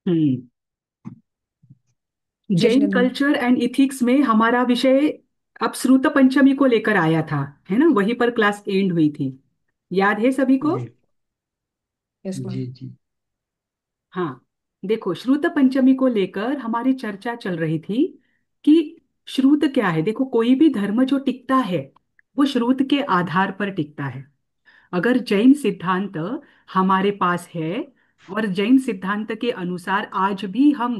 हम्म। जय Jain Jagannath. Culture and ethics में हमारा विषय अब श्रुत पंचमी को लेकर आया था, है ना? वहीं पर क्लास एंड हुई थी। याद है सभी को? जी यस मैम। जी जी। हाँ। देखो, श्रुत पंचमी को लेकर हमारी चर्चा चल रही थी कि श्रुत क्या है। देखो, कोई भी धर्म जो टिकता है वो श्रुत के आधार पर टिकता है। अगर जैन सिद्धांत हमारे पास है और जैन सिद्धांत के अनुसार आज भी हम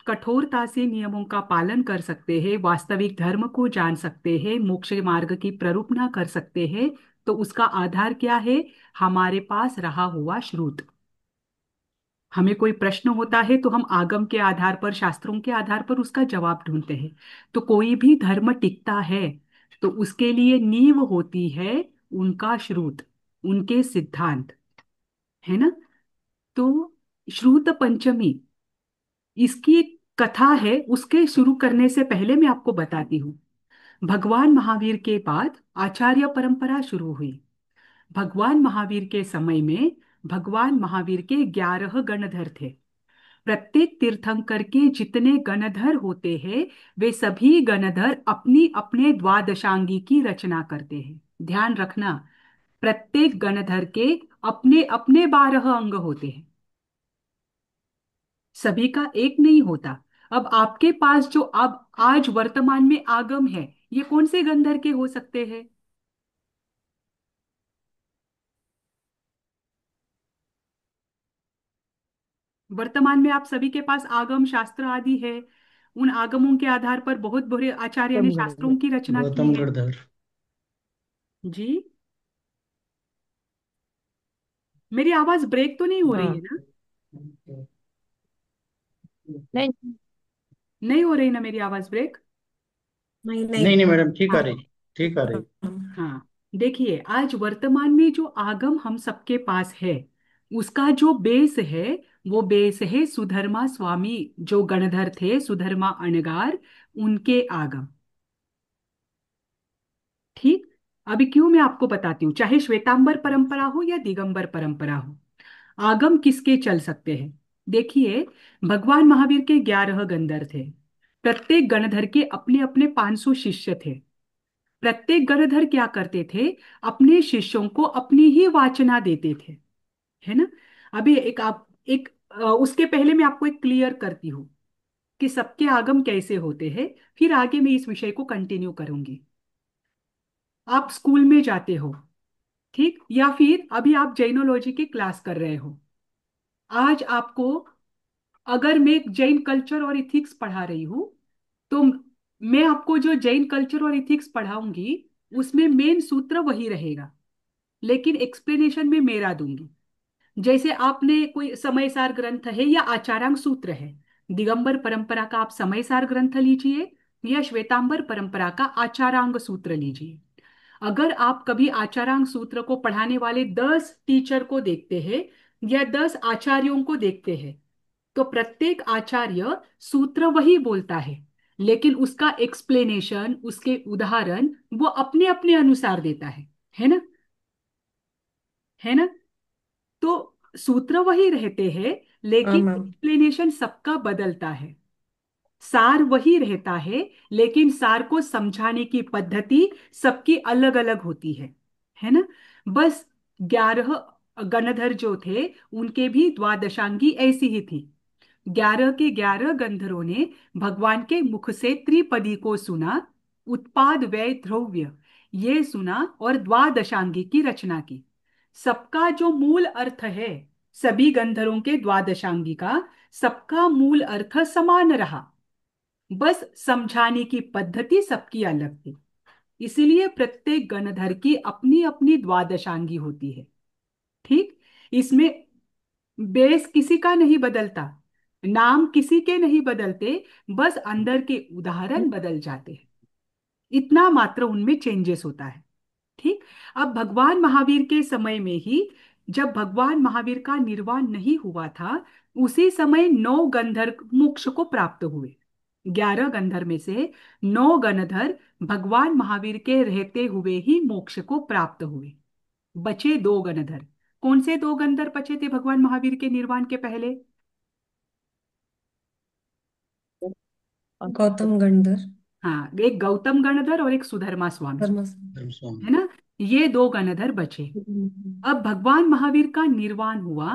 कठोरता से नियमों का पालन कर सकते हैं, वास्तविक धर्म को जान सकते हैं, मोक्ष मार्ग की प्ररूपणा कर सकते हैं, तो उसका आधार क्या है? हमारे पास रहा हुआ श्रुत। हमें कोई प्रश्न होता है तो हम आगम के आधार पर, शास्त्रों के आधार पर उसका जवाब ढूंढते हैं। तो कोई भी धर्म टिकता है तो उसके लिए नींव होती है उनका श्रुत, उनके सिद्धांत, है ना? तो श्रुत पंचमी, इसकी एक कथा है। उसके शुरू करने से पहले मैं आपको बताती हूँ। भगवान महावीर के बाद आचार्य परंपरा शुरू हुई। भगवान महावीर के समय में भगवान महावीर के 11 गणधर थे। प्रत्येक तीर्थंकर के जितने गणधर होते हैं वे सभी गणधर अपनी अपने द्वादशांगी की रचना करते हैं। ध्यान रखना, प्रत्येक गणधर के अपने अपने 12 अंग होते हैं, सभी का एक नहीं होता। अब आपके पास जो अब आज वर्तमान में आगम है, ये कौन से गंधर के हो सकते हैं? वर्तमान में आप सभी के पास आगम शास्त्र आदि है। उन आगमों के आधार पर बहुत बड़े आचार्य ने गौतम शास्त्रों की रचना की गौतम है। गढ़धर। जी। मेरी आवाज ब्रेक तो नहीं हो रही है हाँ। ना? नहीं नहीं हो रही ना मेरी आवाज ब्रेक? नहीं नहीं नहीं। नहीं मैडम, ठीक आ हाँ। रही। ठीक आ रही। हाँ। देखिए, आज वर्तमान में जो आगम हम सबके पास है उसका जो बेस है वो बेस है सुधर्मा स्वामी, जो गणधर थे, सुधर्मा अणगार, उनके आगम। ठीक। अभी क्यों मैं आपको बताती हूँ। चाहे श्वेतांबर परंपरा हो या दिगंबर परंपरा हो, आगम किसके चल सकते हैं? देखिए, भगवान महावीर के 11 गणधर थे। प्रत्येक गणधर के अपने अपने 500 शिष्य थे। प्रत्येक गणधर क्या करते थे? अपने शिष्यों को अपनी ही वाचना देते थे, है ना? अभी एक आप एक उसके पहले मैं आपको एक क्लियर करती हूँ कि सबके आगम कैसे होते हैं, फिर आगे मैं इस विषय को कंटिन्यू करूंगी। आप स्कूल में जाते हो, ठीक, या फिर अभी आप जैनोलॉजी की क्लास कर रहे हो। आज आपको, अगर मैं जैन कल्चर और इथिक्स पढ़ा रही हूँ, तो मैं आपको जो जैन कल्चर और इथिक्स पढ़ाऊंगी उसमें मेन सूत्र वही रहेगा, लेकिन एक्सप्लेनेशन में मेरा दूंगी। जैसे आपने कोई समय सार ग्रंथ है या आचारांग सूत्र है, दिगंबर परंपरा का आप समय सार ग्रंथ लीजिए या श्वेतांबर परंपरा का आचारांग सूत्र लीजिए। अगर आप कभी आचारांग सूत्र को पढ़ाने वाले 10 टीचर को देखते हैं या 10 आचार्यों को देखते हैं, तो प्रत्येक आचार्य सूत्र वही बोलता है, लेकिन उसका एक्सप्लेनेशन, उसके उदाहरण वो अपने अपने अनुसार देता है ना? है ना? तो सूत्र वही रहते हैं, हाँ लेकिन मैम। एक्सप्लेनेशन सबका बदलता है। सार वही रहता है, लेकिन सार को समझाने की पद्धति सबकी अलग अलग होती है ना? बस 11 गणधर जो थे उनके भी द्वादशांगी ऐसी ही थी। 11 के 11 गंधर्वों ने भगवान के मुख से त्रिपदी को सुना, उत्पाद व्यय द्रव्य ये सुना और द्वादशांगी की रचना की। सबका जो मूल अर्थ है, सभी गंधर्वों के द्वादशांगी का सबका मूल अर्थ समान रहा, बस समझाने की पद्धति सबकी अलग थी। इसीलिए प्रत्येक गणधर की अपनी अपनी द्वादशांगी होती है। ठीक। इसमें बेस किसी का नहीं बदलता, नाम किसी के नहीं बदलते, बस अंदर के उदाहरण बदल जाते हैं। इतना मात्र उनमें चेंजेस होता है। ठीक। अब भगवान महावीर के समय में ही, जब भगवान महावीर का निर्वाण नहीं हुआ था, उसी समय 9 गंधर्व मोक्ष को प्राप्त हुए। 11 गंधर्व में से 9 गणधर भगवान महावीर के रहते हुए ही मोक्ष को प्राप्त हुए। बचे 2 गणधर। कौन से 2 गंधर्व बचे थे भगवान महावीर के निर्वाण के पहले? गौतम गणधर। हाँ, एक गौतम गणधर और एक सुधर्मा स्वामी, धर्म। है ना। ये दो गणधर बचे। अब भगवान महावीर का निर्वाण हुआ,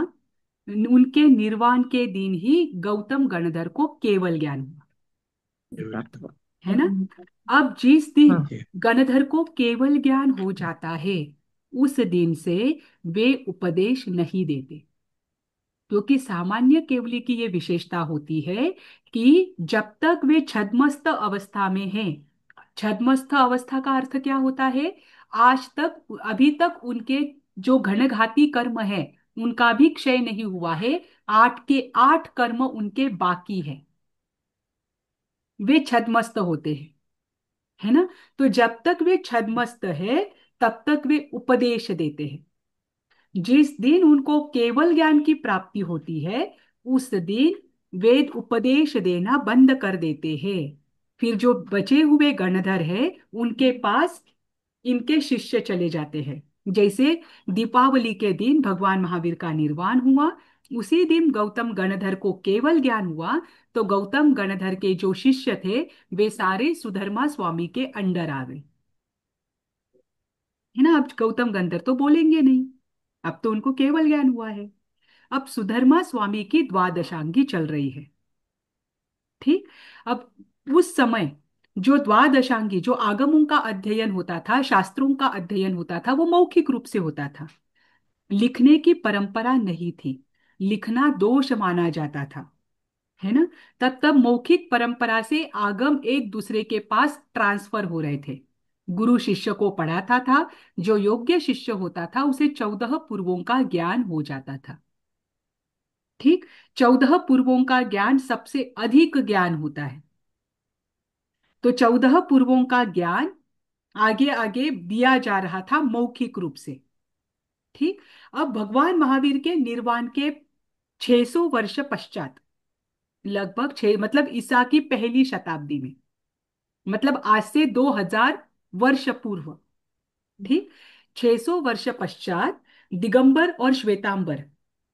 उनके निर्वाण के दिन ही गौतम गणधर को केवल ज्ञान हुआ, प्राप्त हुआ। है ना। अब जिस दिन हाँ। गणधर को केवल ज्ञान हो जाता है, उस दिन से वे उपदेश नहीं देते, क्योंकि सामान्य केवली की ये विशेषता होती है कि जब तक वे छद्मस्त अवस्था में हैं, छद्मस्थ अवस्था का अर्थ क्या होता है, आज तक अभी तक उनके जो घणघाती कर्म है उनका भी क्षय नहीं हुआ है, 8 के 8 कर्म उनके बाकी है, वे छद्मस्त होते हैं, है ना। तो जब तक वे छद्मस्त है तब तक वे उपदेश देते हैं। जिस दिन उनको केवल ज्ञान की प्राप्ति होती है, उस दिन वेद उपदेश देना बंद कर देते हैं। फिर जो बचे हुए गणधर है उनके पास इनके शिष्य चले जाते हैं। जैसे दीपावली के दिन भगवान महावीर का निर्वाण हुआ, उसी दिन गौतम गणधर को केवल ज्ञान हुआ, तो गौतम गणधर के जो शिष्य थे वे सारे सुधर्मा स्वामी के अंडर आ गए, है ना। अब गौतम गंधर तो बोलेंगे नहीं, अब तो उनको केवल ज्ञान हुआ है। अब सुधर्मा स्वामी की द्वादशांगी चल रही है, ठीक। अब उस समय जो द्वादशांगी, जो आगमों का अध्ययन होता था, शास्त्रों का अध्ययन होता था, वो मौखिक रूप से होता था, लिखने की परंपरा नहीं थी, लिखना दोष माना जाता था, है ना। तब मौखिक परंपरा से आगम एक दूसरे के पास ट्रांसफर हो रहे थे, गुरु शिष्य को पढ़ाता था, जो योग्य शिष्य होता था उसे 14 पूर्वों का ज्ञान हो जाता था, ठीक। 14 पूर्वों का ज्ञान सबसे अधिक ज्ञान होता है, तो 14 पूर्वों का ज्ञान आगे आगे दिया जा रहा था मौखिक रूप से, ठीक। अब भगवान महावीर के निर्वाण के 600 वर्ष पश्चात, लगभग 6 मतलब ईसा की पहली शताब्दी में, मतलब आज से 2000 वर्ष पूर्व, ठीक, 600 वर्ष पश्चात दिगंबर और श्वेतांबर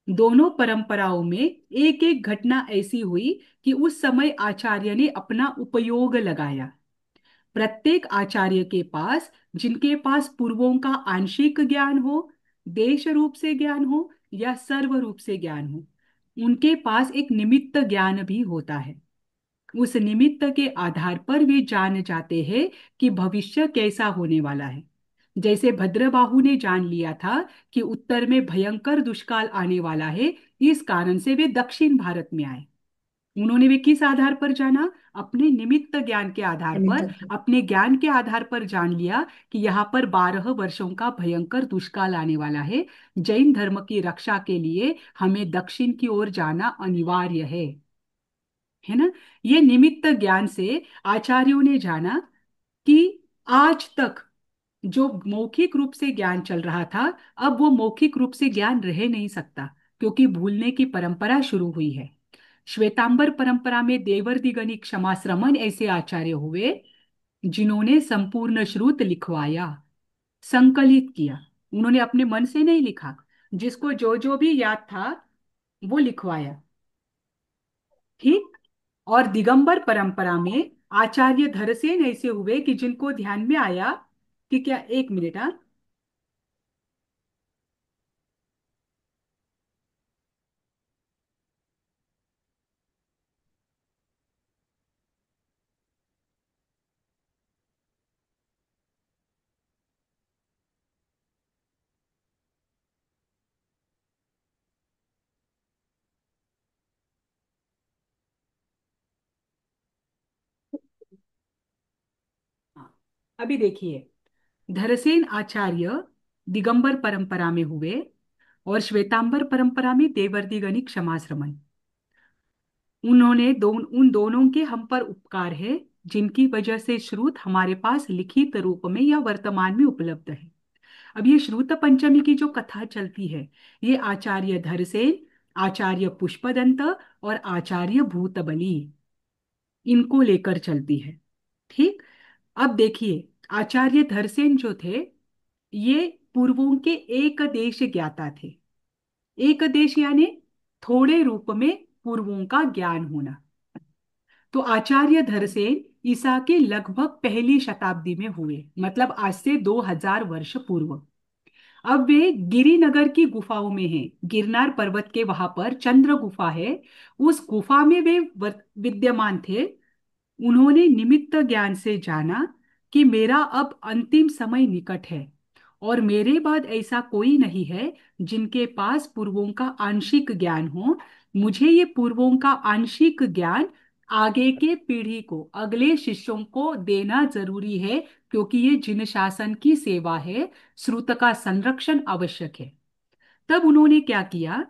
दोनों परंपराओं में एक एक घटना ऐसी हुई कि उस समय आचार्य ने अपना उपयोग लगाया। प्रत्येक आचार्य के पास, जिनके पास पूर्वों का आंशिक ज्ञान हो, देश रूप से ज्ञान हो या सर्व रूप से ज्ञान हो, उनके पास एक निमित्त ज्ञान भी होता है। उस निमित्त के आधार पर वे जान जाते हैं कि भविष्य कैसा होने वाला है। जैसे भद्रबाहु ने जान लिया था कि उत्तर में भयंकर दुष्काल आने वाला है, इस कारण से वे दक्षिण भारत में आए। उन्होंने वे किस आधार पर जाना, अपने निमित्त ज्ञान के आधार अमित। पर, अपने ज्ञान के आधार पर जान लिया कि यहाँ पर 12 वर्षों का भयंकर दुष्काल आने वाला है, जैन धर्म की रक्षा के लिए हमें दक्षिण की ओर जाना अनिवार्य है ना। ये निमित्त ज्ञान से आचार्यों ने जाना कि आज तक जो मौखिक रूप से ज्ञान चल रहा था, अब वो मौखिक रूप से ज्ञान रह नहीं सकता, क्योंकि भूलने की परंपरा शुरू हुई है। श्वेतांबर परंपरा में देवर्षि गणिक क्षमाश्रमण ऐसे आचार्य हुए जिन्होंने संपूर्ण श्रुत लिखवाया, संकलित किया। उन्होंने अपने मन से नहीं लिखा, जिसको जो जो भी याद था वो लिखवाया, ठीक। और दिगंबर परंपरा में आचार्य धरसेन ऐसे हुए कि जिनको ध्यान में आया कि क्या, एक मिनट, हाँ। हाँ, अभी देखिए, धरसेन आचार्य दिगंबर परंपरा में हुए और श्वेतांबर परंपरा में देवर्षि गणिक क्षमाश्रमण। उन्होंने उन दोनों के हम पर उपकार है, जिनकी वजह से श्रुत हमारे पास लिखित रूप में या वर्तमान में उपलब्ध है। अब ये श्रुत पंचमी की जो कथा चलती है, ये आचार्य धरसेन, आचार्य पुष्पदंत और आचार्य भूतबली, इनको लेकर चलती है, ठीक। अब देखिए, आचार्य धरसेन जो थे, ये पूर्वों के एक देश ज्ञाता थे। एक देश यानी थोड़े रूप में पूर्वों का ज्ञान होना। तो आचार्य धरसेन ईसा के लगभग पहली शताब्दी में हुए, मतलब आज से 2000 वर्ष पूर्व। अब वे गिरिनगर की गुफाओं में हैं, गिरनार पर्वत के वहां पर चंद्र गुफा है, उस गुफा में वे विद्यमान थे। उन्होंने निमित्त ज्ञान से जाना कि मेरा अब अंतिम समय निकट है और मेरे बाद ऐसा कोई नहीं है जिनके पास पूर्वों का आंशिक ज्ञान हो। मुझे ये पूर्वों का आंशिक ज्ञान आगे के पीढ़ी को, अगले शिष्यों को देना जरूरी है, क्योंकि ये जिन शासन की सेवा है, श्रुत का संरक्षण आवश्यक है। तब उन्होंने क्या किया?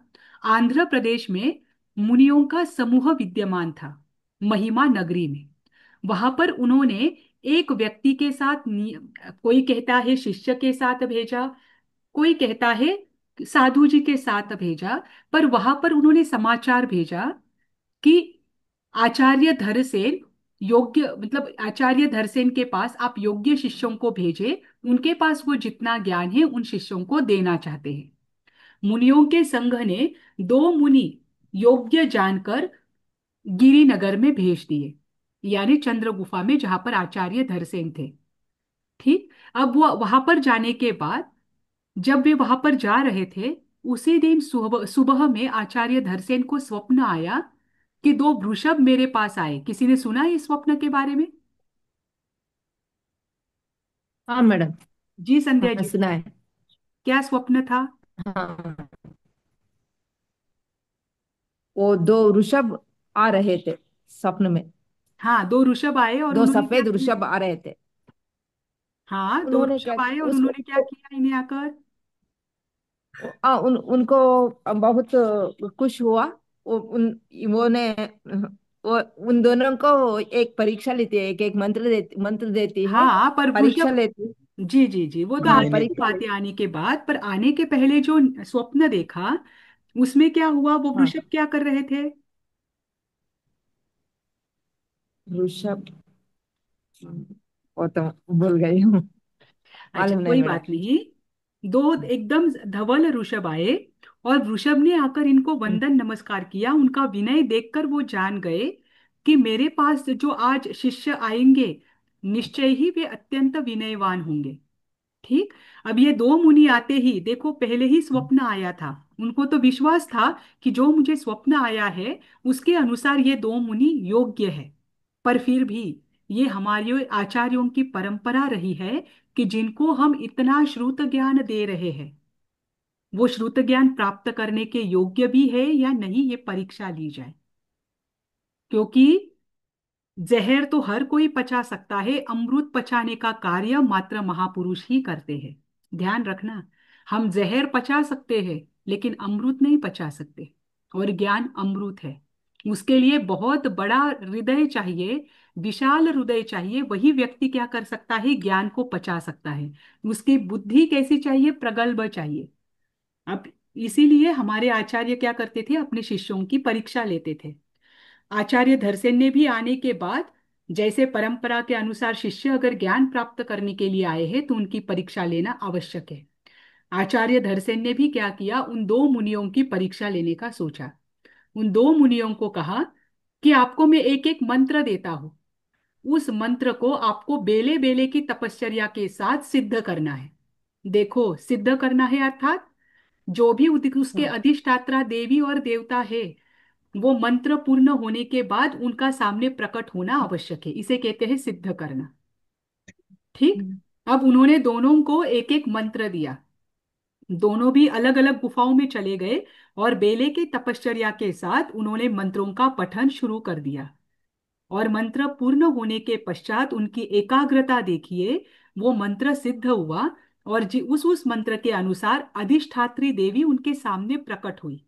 आंध्र प्रदेश में मुनियों का समूह विद्यमान था, महिमा नगरी में। वहां पर उन्होंने एक व्यक्ति के साथ कोई कहता है शिष्य के साथ भेजा, कोई कहता है साधु जी के साथ भेजा, पर वहां पर उन्होंने समाचार भेजा कि आचार्य धरसेन योग्य, मतलब आचार्य धरसेन के पास आप योग्य शिष्यों को भेजे, उनके पास वो जितना ज्ञान है उन शिष्यों को देना चाहते हैं। मुनियों के संघ ने दो मुनि योग्य जानकर गिरिनगर में भेज दिए, यानी चंद्र गुफा में जहां पर आचार्य धरसेन थे। ठीक। अब वो वहां पर जाने के बाद, जब वे वहां पर जा रहे थे, उसी दिन सुबह सुबह में आचार्य धरसेन को स्वप्न आया कि दो वृषभ मेरे पास आए। किसी ने सुना है इस स्वप्न के बारे में? हाँ मैडम। जी संध्या हाँ जी, सुना है। क्या स्वप्न था? हाँ, वो दो वृषभ आ रहे थे स्वप्न में। हाँ, दो ऋषभ आए और दो उन्होंने क्या सफेद किया? वृषभ आ रहे थे। हाँ, दो उन्होंने क्या ऋषभ आए और उस उन्होंने क्या किया इन्हें आकर? उनको बहुत खुश हुआ। वो ने वो उन दोनों को एक परीक्षा लेती है, एक एक मंत्र देती है। हाँ, पर परीक्षा वृषभ, लेती। जी जी जी, वो तो हाँ आगे की परीक्षा बात है लेती। आने के बाद, पर आने के पहले जो स्वप्न देखा उसमें क्या हुआ? वो हाँ वृषभ क्या कर रहे थे? वृषभ, वो तो भूल गई हूँ। अच्छा, मालूम नहीं कोई मैडम। बात नहीं। दो एकदम धवल ऋषभ आए और वृषभ ने आकर इनको वंदन नमस्कार किया। उनका विनय देखकर वो जान गए कि मेरे पास जो आज शिष्य आएंगे, निश्चय ही वे अत्यंत विनयवान होंगे। ठीक। अब ये दो मुनि आते ही देखो, पहले ही स्वप्न आया था, उनको तो विश्वास था कि जो मुझे स्वप्न आया है उसके अनुसार ये दो मुनि योग्य है। पर फिर भी ये हमारे आचार्यों की परंपरा रही है कि जिनको हम इतना श्रुत ज्ञान दे रहे हैं, वो श्रुत ज्ञान प्राप्त करने के योग्य भी है या नहीं, ये परीक्षा ली जाए। क्योंकि जहर तो हर कोई पचा सकता है, अमृत पचाने का कार्य मात्र महापुरुष ही करते हैं। ध्यान रखना, हम जहर पचा सकते हैं लेकिन अमृत नहीं पचा सकते। और ज्ञान अमृत है, उसके लिए बहुत बड़ा हृदय चाहिए, विशाल हृदय चाहिए, वही व्यक्ति क्या कर सकता है, ज्ञान को पचा सकता है। उसकी बुद्धि कैसी चाहिए? प्रगल्भ चाहिए। अब इसीलिए हमारे आचार्य क्या करते थे, अपने शिष्यों की परीक्षा लेते थे। आचार्य धरसेन ने भी आने के बाद, जैसे परंपरा के अनुसार शिष्य अगर ज्ञान प्राप्त करने के लिए आए हैं तो उनकी परीक्षा लेना आवश्यक है। आचार्य धरसेन ने भी क्या किया, उन दो मुनियों की परीक्षा लेने का सोचा। उन दो मुनियों को कहा कि आपको मैं एक एक मंत्र देता हूं, उस मंत्र को आपको बेले बेले की तपश्चर्या के साथ सिद्ध करना है। देखो, सिद्ध करना है अर्थात जो भी उसके हाँ। अधिष्ठात्रा देवी और देवता है, वो मंत्र पूर्ण होने के बाद उनका सामने प्रकट होना आवश्यक है, इसे कहते हैं सिद्ध करना। ठीक। अब उन्होंने दोनों को एक एक मंत्र दिया। दोनों भी अलग अलग गुफाओं में चले गए और बेले की तपश्चर्या के साथ उन्होंने मंत्रों का पठन शुरू कर दिया। और मंत्र पूर्ण होने के पश्चात उनकी एकाग्रता देखिए, वो मंत्र सिद्ध हुआ और जी उस मंत्र के अनुसार अधिष्ठात्री देवी उनके सामने प्रकट हुई।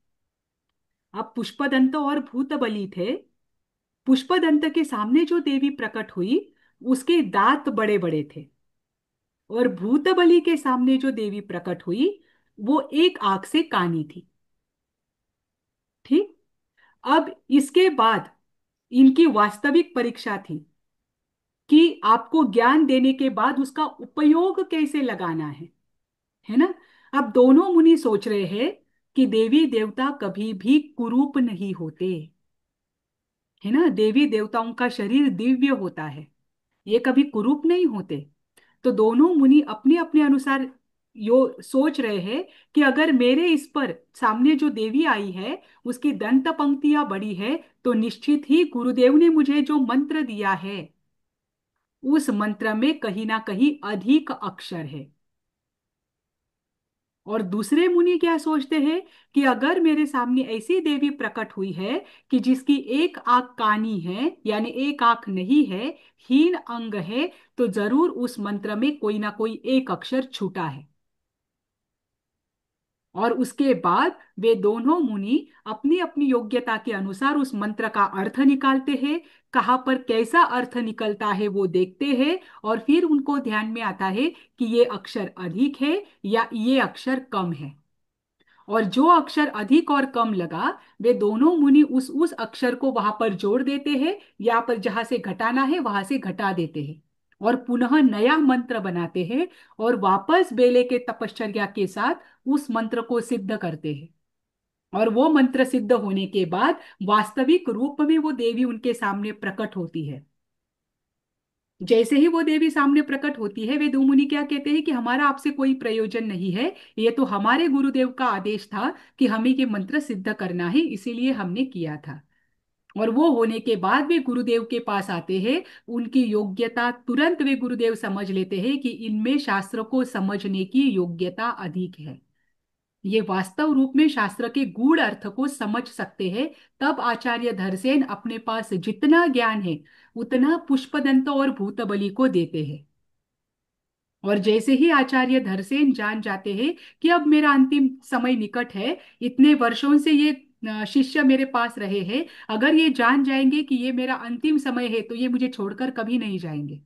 अब पुष्पदंत और भूतबली थे। पुष्पदंत के सामने जो देवी प्रकट हुई, उसके दांत बड़े बड़े थे। और भूतबली के सामने जो देवी प्रकट हुई, वो एक आंख से कानी थी। ठीक। अब इसके बाद इनकी वास्तविक परीक्षा थी कि आपको ज्ञान देने के बाद उसका उपयोग कैसे लगाना है ना? अब दोनों मुनि सोच रहे हैं कि देवी देवता कभी भी कुरूप नहीं होते। है ना। देवी देवताओं का शरीर दिव्य होता है, ये कभी कुरूप नहीं होते। तो दोनों मुनि अपने अपने अनुसार यो सोच रहे हैं कि अगर मेरे इस पर सामने जो देवी आई है उसकी दंत पंक्तियां बड़ी है, तो निश्चित ही गुरुदेव ने मुझे जो मंत्र दिया है उस मंत्र में कहीं ना कहीं अधिक अक्षर है। और दूसरे मुनि क्या सोचते हैं कि अगर मेरे सामने ऐसी देवी प्रकट हुई है कि जिसकी एक आंख कानी है, यानी एक आंख नहीं है, हीन अंग है, तो जरूर उस मंत्र में कोई ना कोई एक अक्षर छूटा है। और उसके बाद वे दोनों मुनि अपनी अपनी योग्यता के अनुसार उस मंत्र का अर्थ निकालते हैं, कहाँ पर कैसा अर्थ निकलता है वो देखते हैं, और फिर उनको ध्यान में आता है कि ये अक्षर अधिक है या ये अक्षर कम है। और जो अक्षर अधिक और कम लगा, वे दोनों मुनि उस अक्षर को वहां पर जोड़ देते हैं, या पर जहां से घटाना है वहां से घटा देते हैं, और पुनः नया मंत्र बनाते हैं, और वापस बेले के तपश्चर्या के साथ उस मंत्र को सिद्ध करते हैं। और वो मंत्र सिद्ध होने के बाद वास्तविक रूप में वो देवी उनके सामने प्रकट होती है। जैसे ही वो देवी सामने प्रकट होती है, वे दो मुनि क्या कहते हैं कि हमारा आपसे कोई प्रयोजन नहीं है, ये तो हमारे गुरुदेव का आदेश था कि हमें ये मंत्र सिद्ध करना है, इसीलिए हमने किया था। और वो होने के बाद वे गुरुदेव के पास आते हैं, उनकी योग्यता तुरंत वे गुरुदेव समझ लेते हैं कि इनमें शास्त्र को समझने की योग्यता अधिक है, ये वास्तव रूप में शास्त्र के गूढ़ अर्थ को समझ सकते हैं। तब आचार्य धरसेन अपने पास जितना ज्ञान है उतना पुष्पदंत और भूतबली को देते हैं। और जैसे ही आचार्य धरसेन जान जाते हैं कि अब मेरा अंतिम समय निकट है, इतने वर्षों से ये शिष्य मेरे पास रहे हैं, अगर ये जान जाएंगे कि ये मेरा अंतिम समय है तो ये मुझे छोड़कर कभी नहीं जाएंगे।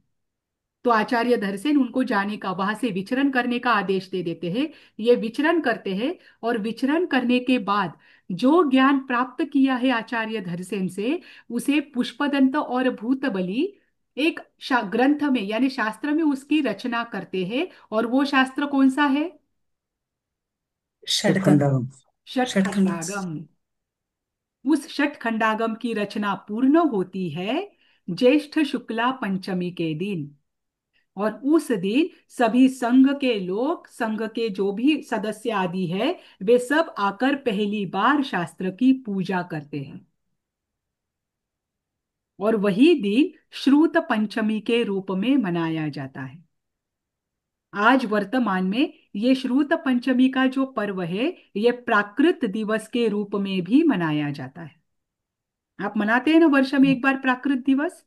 तो आचार्य धरसेन उनको जाने का, वहां से विचरण करने का आदेश दे देते हैं। ये विचरण करते हैं, और विचरण करने के बाद जो ज्ञान प्राप्त किया है आचार्य धरसेन से, उसे पुष्पदंत और भूतबली एक ग्रंथ में यानी शास्त्र में उसकी रचना करते हैं। और वो शास्त्र कौन सा है? षटखंड षटखंड षटखंडागम। उस षटखंडागम की रचना पूर्ण होती है ज्येष्ठ शुक्ला पंचमी के दिन। और उस दिन सभी संघ के लोग, संघ के जो भी सदस्य आदि है, वे सब आकर पहली बार शास्त्र की पूजा करते हैं। और वही दिन श्रुत पंचमी के रूप में मनाया जाता है। आज वर्तमान में ये श्रुत पंचमी का जो पर्व है, ये प्राकृत दिवस के रूप में भी मनाया जाता है। आप मनाते हैं ना वर्ष में एक बार प्राकृत दिवस,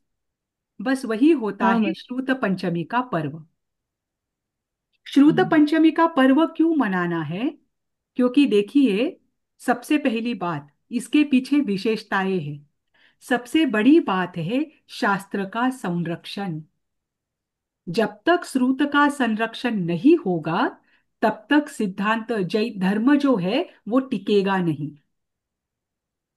बस वही होता हाँ है मैं। श्रुत पंचमी का पर्व। श्रुत हम्म, पंचमी का पर्व क्यों मनाना है? क्योंकि देखिए, सबसे पहली बात, इसके पीछे विशेषताएं हैं। सबसे बड़ी बात है शास्त्र का संरक्षण। जब तक श्रुत का संरक्षण नहीं होगा, तब तक सिद्धांत जैन धर्म जो है वो टिकेगा नहीं।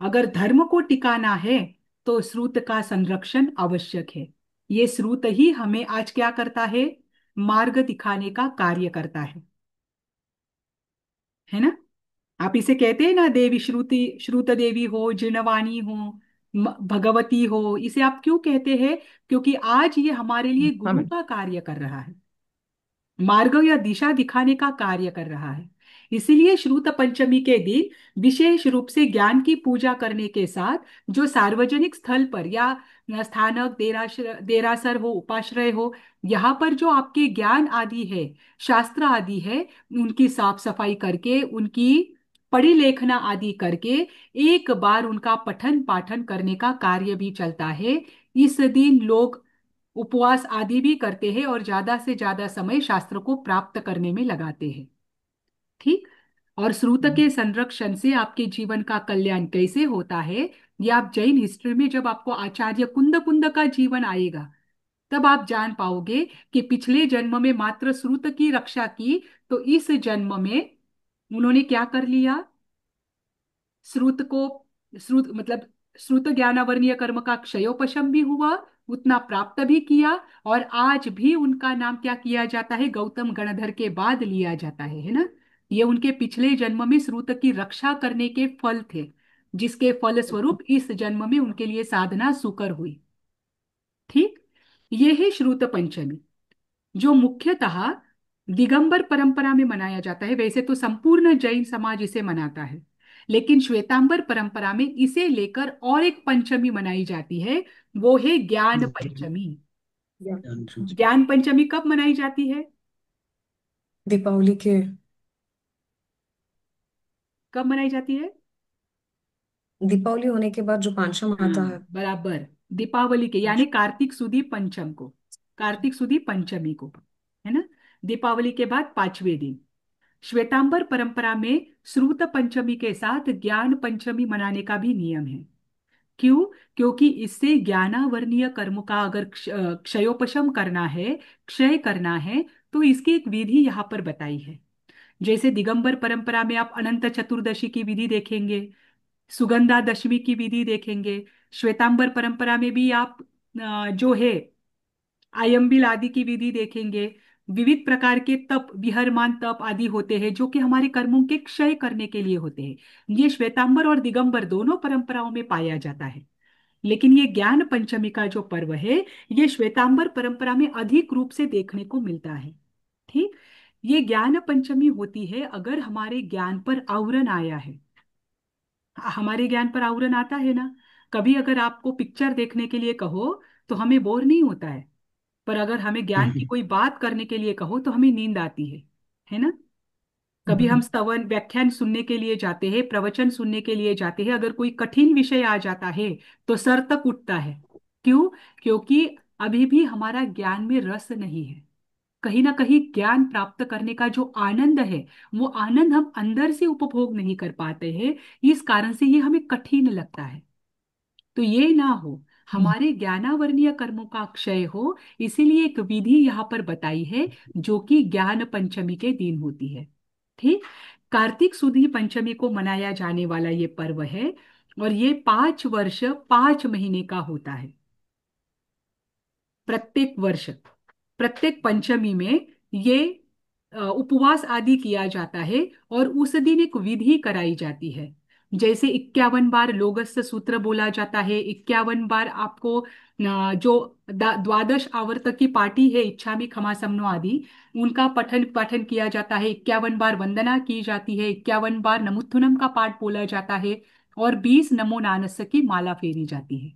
अगर धर्म को टिकाना है तो श्रुत का संरक्षण आवश्यक है। ये श्रुत ही हमें आज क्या करता है? मार्ग दिखाने का कार्य करता है ना। आप इसे कहते हैं ना, देवी श्रुति, श्रुत देवी हो, जिनवाणी हो, भगवती हो, इसे आप क्यों कहते हैं? क्योंकि आज ये हमारे लिए हाँ गुरु मैडम। का कार्य कर रहा है, मार्ग या दिशा दिखाने का कार्य कर रहा है। इसीलिए श्रुत पंचमी के दिन विशेष रूप से ज्ञान की पूजा करने के साथ जो सार्वजनिक स्थल पर या स्थानक, देरासर हो, उपाश्रय हो, यहाँ पर जो आपके ज्ञान आदि है, शास्त्र आदि है, उनकी साफ सफाई करके, उनकी पढ़ी लेखना आदि करके एक बार उनका पठन पाठन करने का कार्य भी चलता है। इस दिन लोग उपवास आदि भी करते हैं और ज्यादा से ज्यादा समय शास्त्र को प्राप्त करने में लगाते हैं। ठीक। और श्रुत के संरक्षण से आपके जीवन का कल्याण कैसे होता है, ये आप जैन हिस्ट्री में जब आपको आचार्य कुंद कुंद का जीवन आएगा, तब आप जान पाओगे कि पिछले जन्म में मात्र श्रुत की रक्षा की, तो इस जन्म में उन्होंने क्या कर लिया? श्रुत को, श्रुत मतलब श्रुत ज्ञानावरणीय कर्म का क्षयोपशम भी हुआ, उतना प्राप्त भी किया। और आज भी उनका नाम क्या किया जाता है? गौतम गणधर के बाद लिया जाता है ना। ये उनके पिछले जन्म में श्रुत की रक्षा करने के फल थे। जिसके फलस्वरूप इस जन्म में उनके लिए साधना सुकर हुई। ठीक। ये है श्रुत पंचमी, जो मुख्यतः दिगंबर परंपरा में मनाया जाता है। वैसे तो संपूर्ण जैन समाज इसे मनाता है, लेकिन श्वेतांबर परंपरा में इसे लेकर और एक पंचमी मनाई जाती है, वो है ज्ञान पंचमी। ज्ञान पंचमी कब मनाई जाती है? दीपावली के कब मनाई जाती है? दीपावली होने के बाद जो पांचम आता है। बराबर, दीपावली के यानी कार्तिक सुदी पंचम को, कार्तिक सुदी पंचमी को, है ना। दीपावली के बाद पांचवें दिन। श्वेतांबर परंपरा में श्रुत पंचमी के साथ ज्ञान पंचमी मनाने का भी नियम है। क्यों? क्योंकि इससे ज्ञानावर्णीय कर्म का अगर क्षयोपशम करना है, क्षय करना है, तो इसकी एक विधि यहाँ पर बताई है। जैसे दिगंबर परंपरा में आप अनंत चतुर्दशी की विधि देखेंगे, सुगंधा दशमी की विधि देखेंगे। श्वेतांबर परंपरा में भी आप जो है आयंबिल आदि की विधि देखेंगे। विविध प्रकार के तप, विहरमान तप आदि होते हैं, जो कि हमारे कर्मों के क्षय करने के लिए होते हैं। ये श्वेतांबर और दिगंबर दोनों परंपराओं में पाया जाता है। लेकिन ये ज्ञान पंचमी का जो पर्व है, ये श्वेतांबर परंपरा में अधिक रूप से देखने को मिलता है। ठीक। ये ज्ञान पंचमी होती है अगर हमारे ज्ञान पर आवरण आया है। हमारे ज्ञान पर आवरण आता है ना। कभी अगर आपको पिक्चर देखने के लिए कहो तो हमें बोर नहीं होता है, पर अगर हमें ज्ञान की कोई बात करने के लिए कहो तो हमें नींद आती है ना। कभी हम स्तवन व्याख्यान सुनने के लिए जाते हैं, प्रवचन सुनने के लिए जाते हैं, अगर कोई कठिन विषय आ जाता है तो सर तक उठता है। क्यों? क्योंकि अभी भी हमारा ज्ञान में रस नहीं है। कहीं ना कहीं ज्ञान प्राप्त करने का जो आनंद है, वो आनंद हम अंदर से उपभोग नहीं कर पाते हैं। इस कारण से ये हमें कठिन लगता है। तो ये ना हो, हमारे ज्ञानावर्णीय कर्मों का क्षय हो, इसीलिए एक विधि यहाँ पर बताई है, जो कि ज्ञान पंचमी के दिन होती है। ठीक। कार्तिक सुदी पंचमी को मनाया जाने वाला ये पर्व है, और ये 5 वर्ष 5 महीने का होता है। प्रत्येक वर्ष, प्रत्येक पंचमी में ये उपवास आदि किया जाता है, और उस दिन एक विधि कराई जाती है। जैसे 51 बार लोगस्य सूत्र बोला जाता है, 51 बार आपको जो द्वादश आवर्तक की पार्टी है, इच्छामि क्षमा समनो आदि, उनका पठन पाठन किया जाता है। 51 बार वंदना की जाती है, 51 बार नमुत्थुनम का पाठ बोला जाता है, और 20 नमो नानस्य की माला फेरी जाती है।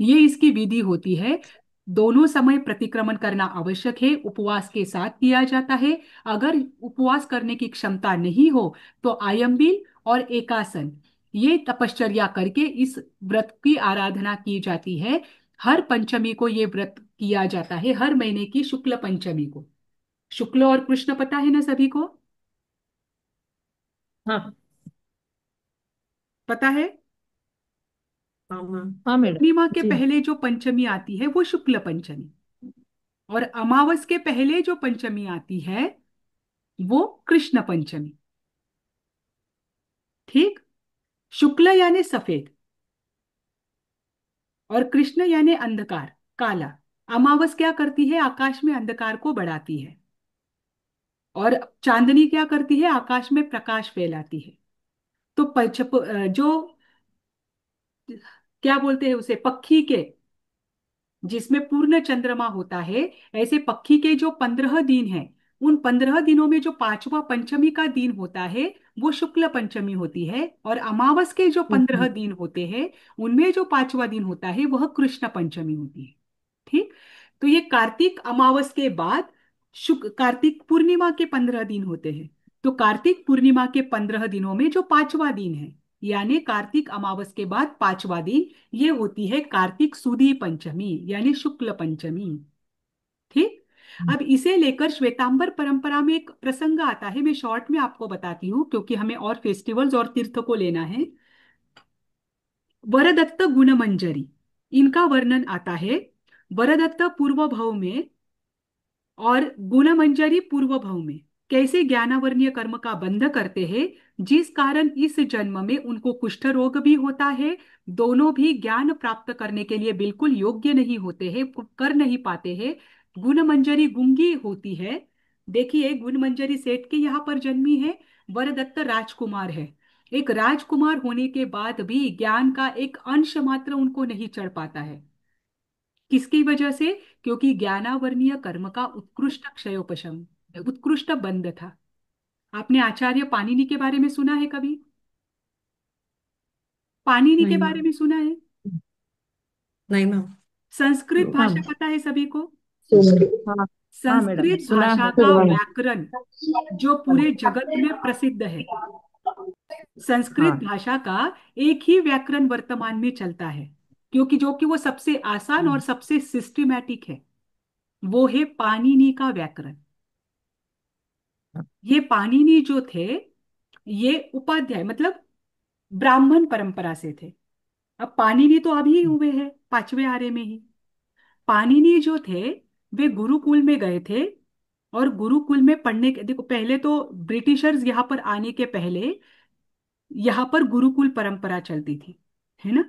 ये इसकी विधि होती है। दोनों समय प्रतिक्रमण करना आवश्यक है, उपवास के साथ किया जाता है। अगर उपवास करने की क्षमता नहीं हो तो आयंबिल और एकासन, ये तपश्चर्या करके इस व्रत की आराधना की जाती है। हर पंचमी को ये व्रत किया जाता है, हर महीने की शुक्ल पंचमी को। शुक्ल और कृष्ण पता है ना सभी को? हाँ। पता है। हाँ हाँ। हाँ मैडम। पूर्णिमा के जी। पहले जो पंचमी आती है वो शुक्ल पंचमी, और अमावस के पहले जो पंचमी आती है वो कृष्ण पंचमी। ठीक। शुक्ल यानी सफेद, और कृष्ण यानी अंधकार, काला। अमावस क्या करती है? आकाश में अंधकार को बढ़ाती है। और चांदनी क्या करती है? आकाश में प्रकाश फैलाती है। तो जो क्या बोलते हैं उसे, पक्षी के, जिसमें पूर्ण चंद्रमा होता है, ऐसे पक्षी के जो 15 दिन हैं, उन 15 दिनों में जो पांचवा पंचमी का दिन होता है वो शुक्ल पंचमी होती है, और अमावस के जो 15 दिन होते हैं उनमें जो पांचवा दिन होता है वह कृष्ण पंचमी होती है। ठीक। तो ये कार्तिक अमावस के बाद शुक्ल कार्तिक पूर्णिमा के 15 दिन होते हैं। तो कार्तिक पूर्णिमा के 15 दिनों में जो पांचवा दिन है, यानी कार्तिक अमावस के बाद पांचवा दिन, ये होती है कार्तिक सुदी पंचमी यानी शुक्ल पंचमी। ठीक। अब इसे लेकर श्वेतांबर परंपरा में एक प्रसंग आता है, मैं शॉर्ट में आपको बताती हूँ क्योंकि हमें और फेस्टिवल्स और तीर्थ को लेना है। वरदत्त गुणमंजरी, इनका वर्णन आता है। वरदत्त पूर्व भव में और गुणमंजरी पूर्व भव में कैसे ज्ञानावर्णीय कर्म का बंध करते हैं, जिस कारण इस जन्म में उनको कुष्ठ रोग भी होता है। दोनों भी ज्ञान प्राप्त करने के लिए बिल्कुल योग्य नहीं होते हैं, कर नहीं पाते हैं। गुणमंजरी गूंगी होती है। देखिए, गुणमंजरी सेठ के यहाँ पर जन्मी है, वरदत्त राजकुमार है। एक राजकुमार होने के बाद भी ज्ञान का एक अंश मात्र उनको नहीं चढ़ पाता है। किसकी वजह से? क्योंकि ज्ञानावर्णीय कर्म का उत्कृष्ट क्षयोपशम, उत्कृष्ट बंध था। आपने आचार्य पाणिनि के बारे में सुना है कभी? पाणिनि के नहीं बारे मैम। में सुना है? नहीं मैम। संस्कृत हाँ भाषा पता है सभी को? हाँ हाँ मैडम, संस्कृत सुना भाषा है। का व्याकरण जो पूरे जगत में प्रसिद्ध है, संस्कृत हाँ। भाषा का एक ही व्याकरण वर्तमान में चलता है, क्योंकि जो कि वो सबसे आसान और सबसे सिस्टमैटिक है, वो है पाणिनि का व्याकरण। ये पाणिनि जो थे, ये उपाध्याय मतलब ब्राह्मण परंपरा से थे। अब पाणिनि तो अभी हुए हैं 5वें आर्य में ही। पाणिनि जो थे, वे गुरुकुल में गए थे, और गुरुकुल में पढ़ने के, देखो पहले तो ब्रिटिशर्स यहाँ पर आने के पहले यहाँ पर गुरुकुल परंपरा चलती थी, है ना।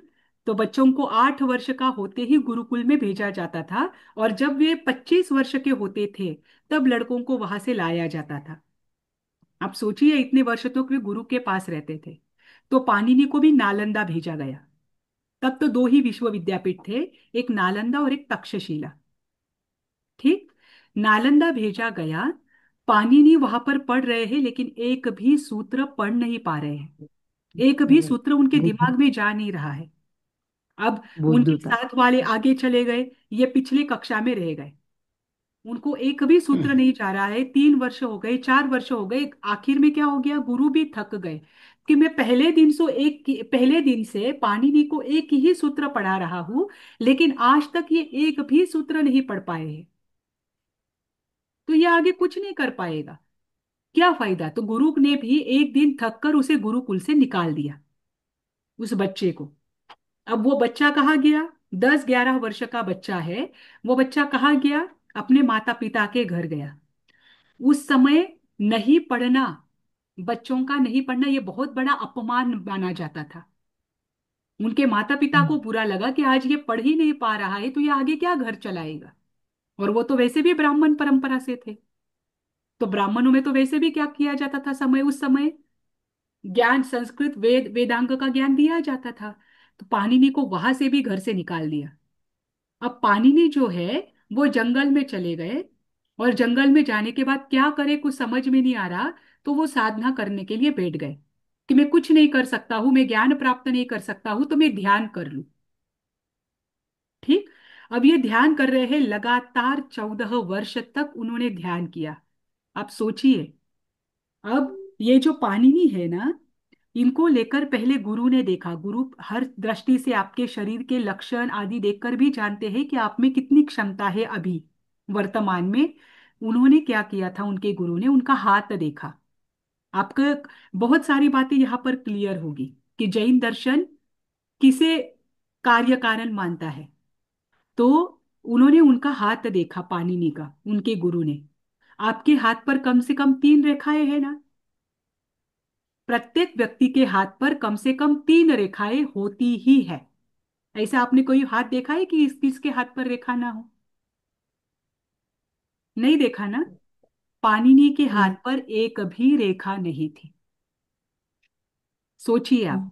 तो बच्चों को 8 वर्ष का होते ही गुरुकुल में भेजा जाता था, और जब वे 25 वर्ष के होते थे तब लड़कों को वहां से लाया जाता था। आप सोचिए इतने वर्ष तक वे गुरु के पास रहते थे। तो पाणिनि को भी नालंदा भेजा गया। तब तो दो ही विश्वविद्यापीठ थे, एक नालंदा और एक तक्षशिला। ठीक। नालंदा भेजा गया। पाणिनि वहां पर पढ़ रहे हैं, लेकिन एक भी सूत्र पढ़ नहीं पा रहे हैं। एक भी सूत्र उनके दिमाग में जा नहीं रहा है। अब उनके बुद्धू था। साथ वाले आगे चले गए, ये पिछली कक्षा में रह गए। उनको एक भी सूत्र नहीं जा रहा है। 3 वर्ष हो गए, 4 वर्ष हो गए, आखिर में क्या हो गया, गुरु भी थक गए कि मैं पहले दिन से पाणिनि को एक ही सूत्र पढ़ा रहा हूं, लेकिन आज तक ये एक भी सूत्र नहीं पढ़ पाए हैं। तो ये आगे कुछ नहीं कर पाएगा, क्या फायदा। तो गुरु ने भी एक दिन थक कर उसे गुरुकुल से निकाल दिया, उस बच्चे को। अब वो बच्चा कहाँ गया? 10-11 वर्ष का बच्चा है। वो बच्चा कहाँ गया? अपने माता पिता के घर गया। उस समय नहीं पढ़ना, बच्चों का नहीं पढ़ना, ये बहुत बड़ा अपमान माना जाता था। उनके माता पिता को बुरा लगा कि आज ये पढ़ ही नहीं पा रहा है, तो ये आगे क्या घर चलाएगा। और वो तो वैसे भी ब्राह्मण परंपरा से थे। तो ब्राह्मणों में तो वैसे भी क्या किया जाता था, समय उस समय ज्ञान, संस्कृत वेदांग का ज्ञान दिया जाता था। तो पाणिनि को वहां से भी घर से निकाल दिया। अब पाणिनि जो है, वो जंगल में चले गए, और जंगल में जाने के बाद क्या करे कुछ समझ में नहीं आ रहा। तो वो साधना करने के लिए बैठ गए कि मैं कुछ नहीं कर सकता हूं, मैं ज्ञान प्राप्त नहीं कर सकता हूं, तो मैं ध्यान कर लूं। ठीक। अब ये ध्यान कर रहे हैं, लगातार 14 वर्ष तक उन्होंने ध्यान किया। आप सोचिए, अब ये जो पाणिनि है ना, इनको लेकर पहले गुरु ने देखा। गुरु हर दृष्टि से आपके शरीर के लक्षण आदि देखकर भी जानते हैं कि आप में कितनी क्षमता है अभी वर्तमान में। उन्होंने क्या किया था, उनके गुरु ने उनका हाथ देखा। आपको बहुत सारी बातें यहाँ पर क्लियर होगी कि जैन दर्शन किसे कार्य कारण मानता है। तो उन्होंने उनका हाथ देखा, पाणिनि का, उनके गुरु ने। आपके हाथ पर कम से कम 3 रेखाएं हैं ना? प्रत्येक व्यक्ति के हाथ पर कम से कम 3 रेखाएं होती ही है। ऐसा आपने कोई हाथ देखा है कि किसके हाथ पर रेखा ना हो? नहीं देखा ना। पाणिनि के हाथ नहीं। पर एक भी रेखा नहीं थी। सोचिए आप,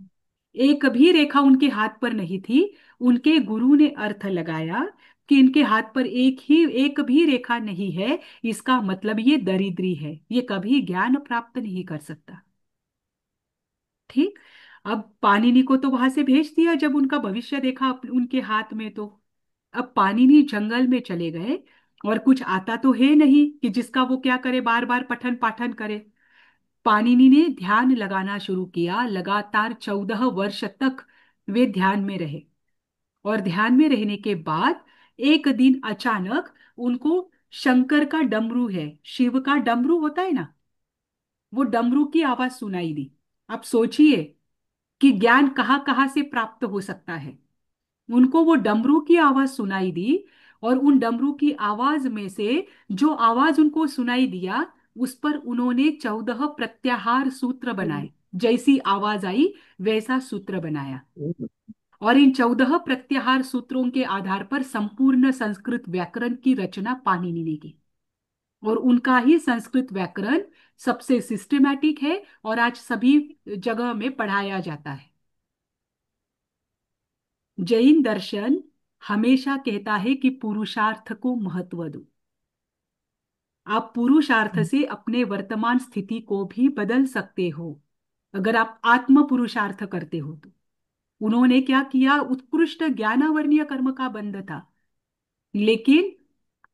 एक भी रेखा उनके हाथ पर नहीं थी। उनके गुरु ने अर्थ लगाया कि इनके हाथ पर एक भी रेखा नहीं है, इसका मतलब ये दरिद्री है, ये कभी ज्ञान प्राप्त नहीं कर सकता। ठीक। अब पाणिनि को तो वहां से भेज दिया जब उनका भविष्य देखा उनके हाथ में। तो अब पाणिनि जंगल में चले गए, और कुछ आता तो है नहीं कि जिसका वो क्या करे, बार बार पठन पाठन करे। पाणिनि ने ध्यान लगाना शुरू किया। लगातार 14 वर्ष तक वे ध्यान में रहे, और ध्यान में रहने के बाद एक दिन अचानक उनको शंकर का डमरू है, शिव का डमरू होता है ना, वो डमरू की आवाज सुनाई दी। आप सोचिए कि ज्ञान कहाँ कहाँ से प्राप्त हो सकता है। उनको वो डमरू की आवाज सुनाई दी, और उन डमरू की आवाज में से जो आवाज उनको सुनाई दिया, उस पर उन्होंने 14 प्रत्याहार सूत्र बनाए। जैसी आवाज आई वैसा सूत्र बनाया, और इन 14 प्रत्याहार सूत्रों के आधार पर संपूर्ण संस्कृत व्याकरण की रचना पाणिनि ने की। और उनका ही संस्कृत व्याकरण सबसे सिस्टेमैटिक है और आज सभी जगह में पढ़ाया जाता है। जैन दर्शन हमेशा कहता है कि पुरुषार्थ को महत्व दो। आप पुरुषार्थ से अपने वर्तमान स्थिति को भी बदल सकते हो अगर आप आत्म पुरुषार्थ करते हो तो। उन्होंने क्या किया, उत्कृष्ट ज्ञानावर्णीय कर्म का बंध था, लेकिन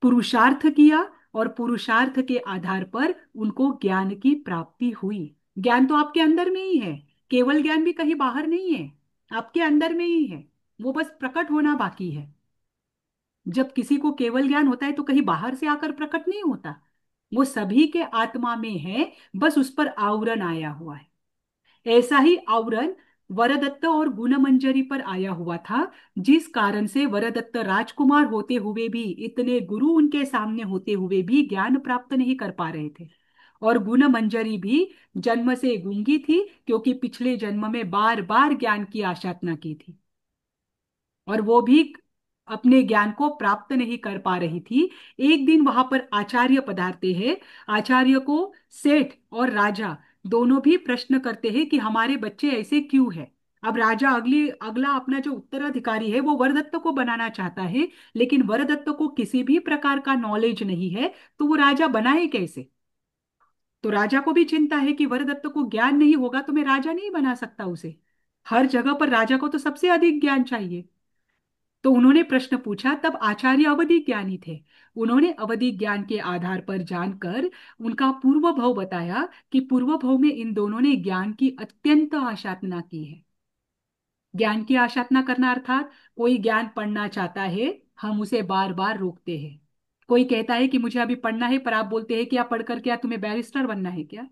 पुरुषार्थ किया और पुरुषार्थ के आधार पर उनको ज्ञान की प्राप्ति हुई। ज्ञान तो आपके अंदर में ही है, केवल ज्ञान भी कहीं बाहर नहीं है, आपके अंदर में ही है, वो बस प्रकट होना बाकी है। जब किसी को केवल ज्ञान होता है तो कहीं बाहर से आकर प्रकट नहीं होता, वो सभी के आत्मा में है, बस उस पर आवरण आया हुआ है। ऐसा ही आवरण वरदत्त और गुणमंजरी पर आया हुआ था, जिस कारण से वरदत्त राजकुमार होते हुए भी, इतने गुरु उनके सामने होते हुए भी ज्ञान प्राप्त नहीं कर पा रहे थे। और गुणमंजरी भी जन्म से गूंगी थी, क्योंकि पिछले जन्म में बार बार ज्ञान की आशाधना की थी और वो भी अपने ज्ञान को प्राप्त नहीं कर पा रही थी। एक दिन वहां पर आचार्य पधारते हैं। आचार्य को सेठ और राजा दोनों भी प्रश्न करते हैं कि हमारे बच्चे ऐसे क्यों हैं। अब राजा अगला अपना जो उत्तराधिकारी है वो वरदत्त को बनाना चाहता है, लेकिन वरदत्त को किसी भी प्रकार का नॉलेज नहीं है, तो वो राजा बनाए कैसे। तो राजा को भी चिंता है कि वरदत्त को ज्ञान नहीं होगा तो मैं राजा नहीं बना सकता उसे। हर जगह पर राजा को तो सबसे अधिक ज्ञान चाहिए। तो उन्होंने प्रश्न पूछा, तब आचार्य अवधि ज्ञानी थे। उन्होंने अवधि ज्ञान के आधार पर जानकर उनका पूर्व भव बताया कि पूर्व भव में इन दोनों ने ज्ञान की अत्यंत आशाधना की है। ज्ञान की आशाधना करना अर्थात कोई ज्ञान पढ़ना चाहता है, हम उसे बार बार रोकते हैं। कोई कहता है कि मुझे अभी पढ़ना है, पर आप बोलते हैं कि आप पढ़कर क्या तुम्हें बैरिस्टर बनना है क्या।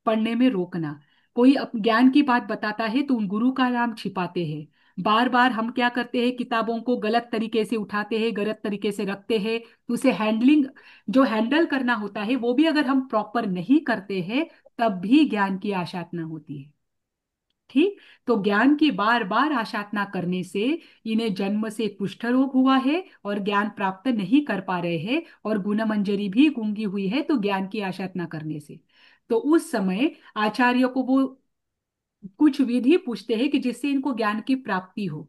पढ़ने में रोकना। कोई ज्ञान की बात बताता है तो उन गुरु का नाम छिपाते हैं। बार बार हम क्या करते हैं, किताबों को गलत तरीके से उठाते हैं, गलत तरीके से रखते हैं, तो उसे हैंडलिंग, जो हैंडल करना होता है वो भी अगर हम प्रॉपर नहीं करते हैं, तब भी ज्ञान की आशाधना होती है। ठीक। तो ज्ञान की बार बार आशाधना करने से इन्हें जन्म से कुष्ठ रोग हुआ है और ज्ञान प्राप्त नहीं कर पा रहे हैं, और गुणमंजरी भी गूंगी हुई है तो ज्ञान की आशाधना करने से। तो उस समय आचार्य को वो कुछ विधि पूछते हैं कि जिससे इनको ज्ञान की प्राप्ति हो।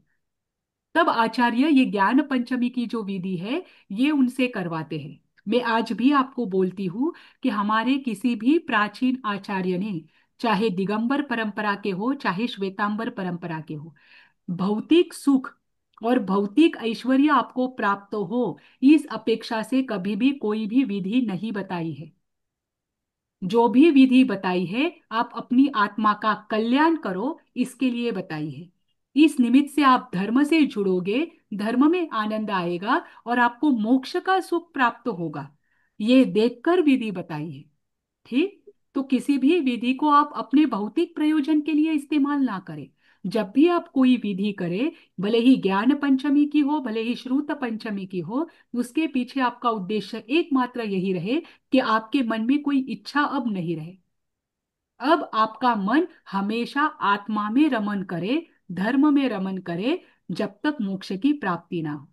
तब आचार्य ये ज्ञान पंचमी की जो विधि है ये उनसे करवाते हैं। मैं आज भी आपको बोलती हूँ कि हमारे किसी भी प्राचीन आचार्य ने, चाहे दिगंबर परंपरा के हो चाहे श्वेतांबर परंपरा के हो, भौतिक सुख और भौतिक ऐश्वर्य आपको प्राप्त हो इस अपेक्षा से कभी भी कोई भी विधि नहीं बताई है। जो भी विधि बताई है आप अपनी आत्मा का कल्याण करो इसके लिए बताई है। इस निमित्त से आप धर्म से जुड़ोगे, धर्म में आनंद आएगा और आपको मोक्ष का सुख प्राप्त होगा, ये देखकर विधि बताई है। ठीक। तो किसी भी विधि को आप अपने भौतिक प्रयोजन के लिए इस्तेमाल ना करें। जब भी आप कोई विधि करें, भले ही ज्ञान पंचमी की हो भले ही श्रुत पंचमी की हो, उसके पीछे आपका उद्देश्य एकमात्र यही रहे कि आपके मन में कोई इच्छा अब नहीं रहे। अब आपका मन हमेशा आत्मा में रमन करे, धर्म में रमन करे, जब तक मोक्ष की प्राप्ति ना हो।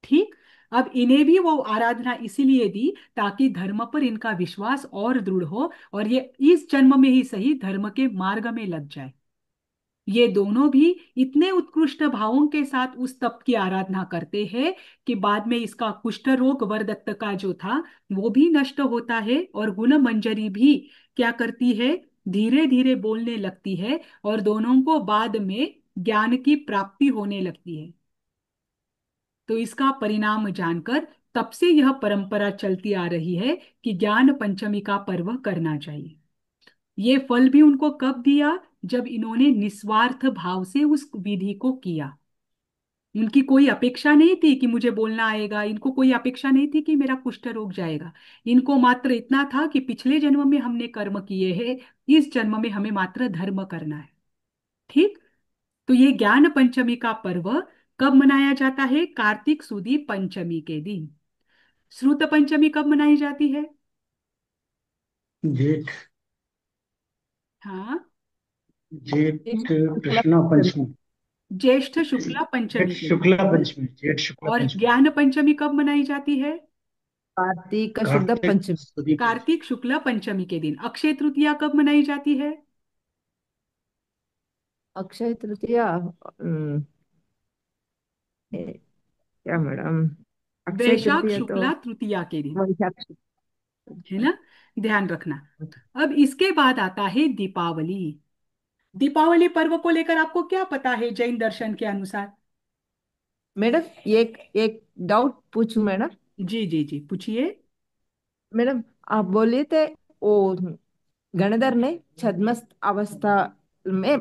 ठीक। अब इन्हें भी वो आराधना इसीलिए दी ताकि धर्म पर इनका विश्वास और दृढ़ हो और ये इस जन्म में ही सही धर्म के मार्ग में लग जाए। ये दोनों भी इतने उत्कृष्ट भावों के साथ उस तप की आराधना करते हैं कि बाद में इसका कुष्ठ रोग वरदत्त का जो था वो भी नष्ट होता है, और गुणमंजरी भी क्या करती है, धीरे धीरे बोलने लगती है, और दोनों को बाद में ज्ञान की प्राप्ति होने लगती है। तो इसका परिणाम जानकर तब से यह परंपरा चलती आ रही है कि ज्ञान पंचमी का पर्व करना चाहिए। ये फल भी उनको कब दिया, जब इन्होंने निस्वार्थ भाव से उस विधि को किया। उनकी कोई अपेक्षा नहीं थी कि मुझे बोलना आएगा, इनको कोई अपेक्षा नहीं थी कि मेरा कुष्ठ रोग जाएगा। इनको मात्र इतना था कि पिछले जन्म में हमने कर्म किए हैं, इस जन्म में हमें मात्र धर्म करना है। ठीक। तो ये ज्ञान पंचमी का पर्व कब मनाया जाता है, कार्तिक सुदी पंचमी के दिन। श्रुत पंचमी कब मनाई जाती है। जेठ हाँ। जेठ शुक्ला कृष्णा पंचमी। पंचमी। ज्येष्ठ शुक्ला जेठ पंचमी के दिन। शुक्ला पंचमी, जेठ शुक्ला और पंचमी। ज्ञान पंचमी कब मनाई जाती है। कार्तिक का शुद्ध कार्तिक पंचमी। शुक्ल पंचमी। कार्तिक शुक्ल पंचमी के दिन। अक्षय तृतीया कब मनाई जाती है? अक्षय तृतीया, क्या मैडम? अक्षय वैशाख तृतीया तो शुक्ला तृतीया के दिन, वैशाख है ना? ध्यान रखना। अब इसके बाद आता है दीपावली। दीपावली पर्व को लेकर आपको क्या पता है जैन दर्शन के अनुसार? मैडम, एक एक डाउट पूछूं मैडम? जी जी जी, पूछिए। मैडम, आप बोले थे वो गणधर ने छद्मस्त अवस्था में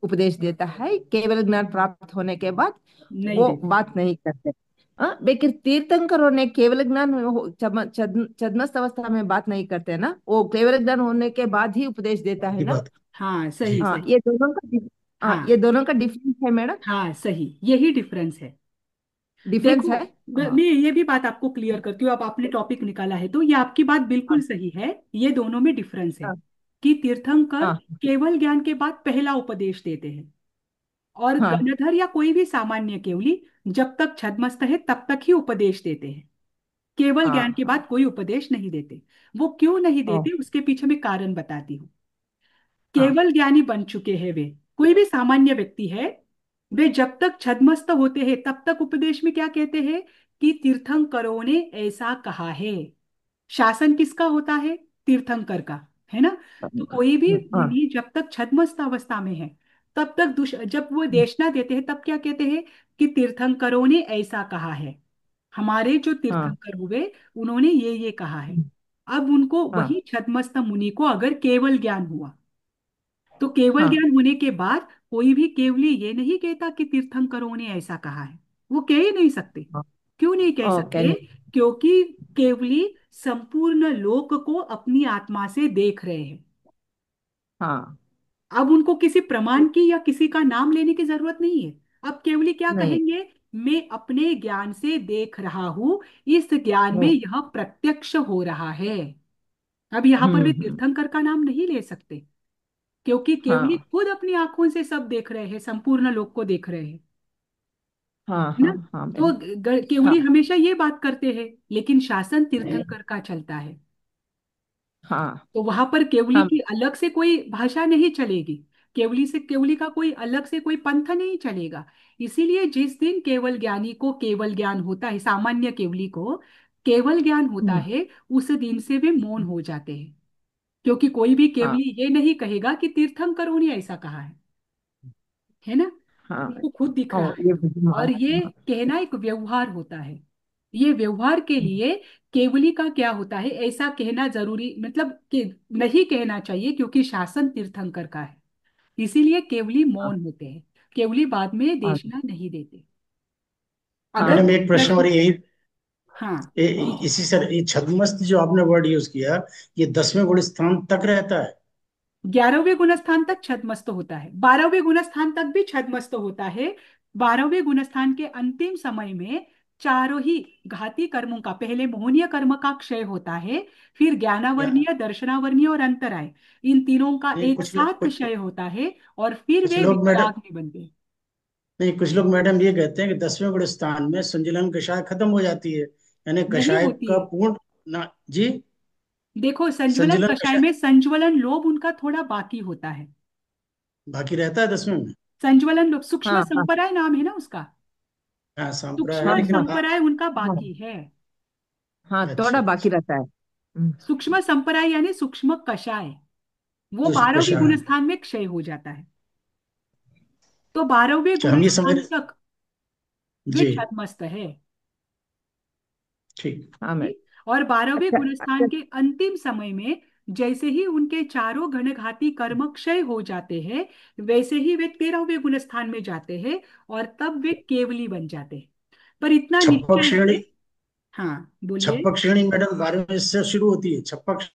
उपदेश देता है केवल ज्ञान प्राप्त होने के बाद। नहीं वो देते। बात नहीं करते। हाँ, लेकिन तीर्थंकरों ने केवल ज्ञान छद्मस्त अवस्था में बात नहीं करते ना, वो केवल ज्ञान होने के बाद ही उपदेश देता है की ना। बात। हाँ, जी। सही हाँ, सही। हाँ, हाँ ये दोनों का डिफरेंस है मैडम। हाँ, सही, यही डिफरेंस है। डिफरेंस देखो, है। मैं हाँ ये भी बात आपको क्लियर करती हूँ। अब आपने टॉपिक निकाला है तो ये आपकी बात बिल्कुल हाँ सही है। ये दोनों में डिफरेंस है हाँ कि तीर्थंकर हाँ केवल ज्ञान के बाद पहला उपदेश देते हैं, और हाँ गणधर या कोई भी सामान्य केवली जब तक छद्मस्त है तब तक ही उपदेश देते हैं। केवल हाँ ज्ञान के हाँ। बाद कोई उपदेश नहीं देते। वो क्यों नहीं ओ, देते, उसके पीछे मैं कारण बताती हूँ। हाँ केवल ज्ञानी बन चुके हैं वे, कोई भी सामान्य व्यक्ति है, वे जब तक छद्मस्त होते हैं तब तक उपदेश में क्या कहते हैं कि तीर्थंकरों ने ऐसा कहा है। शासन किसका होता है? तीर्थंकर का, है ना? तो कोई भी हाँ मुनि जब तक छद्मस्त अवस्था में है तब तक जब वो देशना देते हैं तब क्या कहते हैं कि तीर्थंकरों ने ऐसा कहा है। हमारे जो हाँ तीर्थंकर हुए उन्होंने ये कहा है। अब उनको हाँ वही छद्मस्त मुनि को अगर केवल ज्ञान हुआ, तो केवल हाँ ज्ञान होने के बाद कोई भी केवली ये नहीं कहता कि तीर्थंकरों ने ऐसा कहा है। वो कह ही नहीं सकते। हाँ। क्यों नहीं कह ओके। सकते? क्योंकि केवली संपूर्ण लोक को अपनी आत्मा से देख रहे हैं। हाँ। अब उनको किसी प्रमाण की या किसी का नाम लेने की जरूरत नहीं है। अब केवली क्या नहीं। कहेंगे? मैं अपने ज्ञान से देख रहा हूं, इस ज्ञान में हम्म यह प्रत्यक्ष हो रहा है। अब यहाँ पर वे हम्म। तीर्थंकर का नाम नहीं ले सकते, क्योंकि केवली हाँ खुद अपनी आंखों से सब देख रहे हैं, संपूर्ण लोक को देख रहे हैं, हाँ है ना? हाँ हाँ तो मैडम। हाँ केवली हमेशा ये बात करते हैं, लेकिन शासन तीर्थंकर का चलता है। हाँ तो वहां पर केवली हाँ की अलग से कोई भाषा नहीं चलेगी। केवली से केवली का कोई अलग से कोई पंथ नहीं चलेगा। इसीलिए जिस दिन केवल ज्ञानी को केवल ज्ञान होता है, सामान्य केवली को केवल ज्ञान होता हम्म, है, उस दिन से वे मौन हो जाते हैं। क्योंकि कोई भी हाँ केवली ये नहीं कहेगा कि तीर्थंकरों ने ऐसा कहा है ना? हाँ उनको खुद दिख मैडम। रहा ओ, है। ये मुझे और ये हाँ। कहना एक व्यवहार होता है। ये व्यवहार के लिए केवली का क्या होता है, ऐसा कहना जरूरी, मतलब कि नहीं कहना चाहिए, क्योंकि शासन तीर्थंकर का है। इसीलिए केवली हाँ मौन होते हैं। केवली बाद में हाँ देशना नहीं देते। अगर मैडम कोई एक प्रश्न और प्रश्न। यही, हाँ, जी। इसी सर ये छद्मस्त जो आपने वर्ड यूज किया, ये 10वें गुण स्थान तक रहता है? 11वें गुणस्थान तक छद्मस्त होता है, 12वें गुणस्थान तक भी छद्मस्त होता है। 12वें गुणस्थान के अंतिम समय में चारों ही घाती कर्मों का, पहले मोहनीय कर्म का क्षय होता है, फिर या ज्ञानावर्णीय, दर्शनावर्णीय और अंतराय, इन तीनों का नहीं, एक साथ क्षय होता है, और फिर कुछ वे लोग मैडम, वितराग में बनते हैं। नहीं कुछ लोग मैडम ये कहते हैं कि 10वें गुण स्थान में संजुलन कषाय खत्म हो जाती है, यानी नहीं कषाय होती का है। पूर्ण ना जी। देखो, संज्वलन संजुलन कषाय कषाय में संज्वलन लोभ उनका थोड़ा बाकी होता है। बाकी रहता है 10वें में। संज्वलन लोभ, सूक्ष्म हाँ हाँ संपराय नाम है ना उसका। हाँ संप्रदाय है सूक्ष्म लेकिन हाँ संपराय उनका हाँ बाकी है। हाँ, अच्छा थोड़ा बाकी अच्छा। रहता है। सूक्ष्म संपराय यानी सूक्ष्म कषाय, वो तो 12वें कषाय। गुण स्थान में क्षय हो जाता है। तो 12वें अच्छा गुण हम ये समझ स्थान रहे। तक वे जी। छद्मस्त है। ठीक। हाँ मैडम। ठीक? और 12वें अच्छा गुण अच्छा। स्थान के अंतिम समय में जैसे ही उनके चारों घनघाती कर्म क्षय हो जाते हैं, वैसे ही वे 13वें गुण स्थान में जाते हैं, और तब वे केवली बन जाते हैं। पर इतना छप्पक निश्चय श्रेणी, है। हाँ, बोलिए। छप्पक श्रेणी मैडम 12वें से शुरू होती है छप्पक